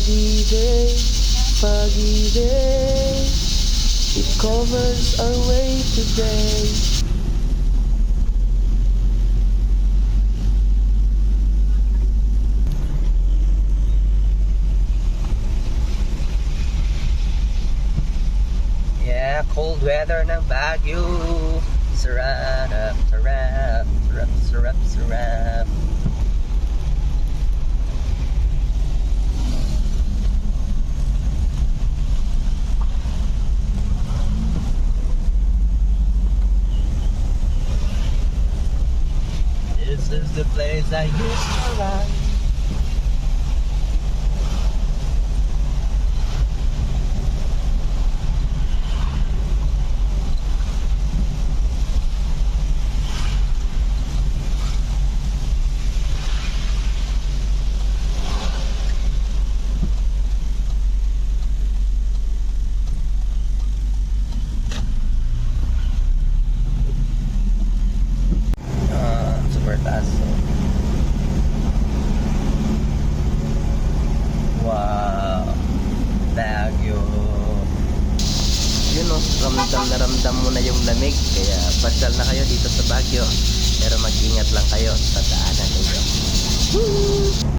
foggy day, foggy day. It covers our way today. Yeah, cold weather ng Baguio. Sarap, sarap, sarap, sarap, sarap. This is the place I used to run. Super taas. Wow, Baguio. Yun o, ramdam na ramdam mo na yung lamig. Kaya pasyal na kayo dito sa Baguio. Pero mag-ingat lang kayo sa daanan ninyo.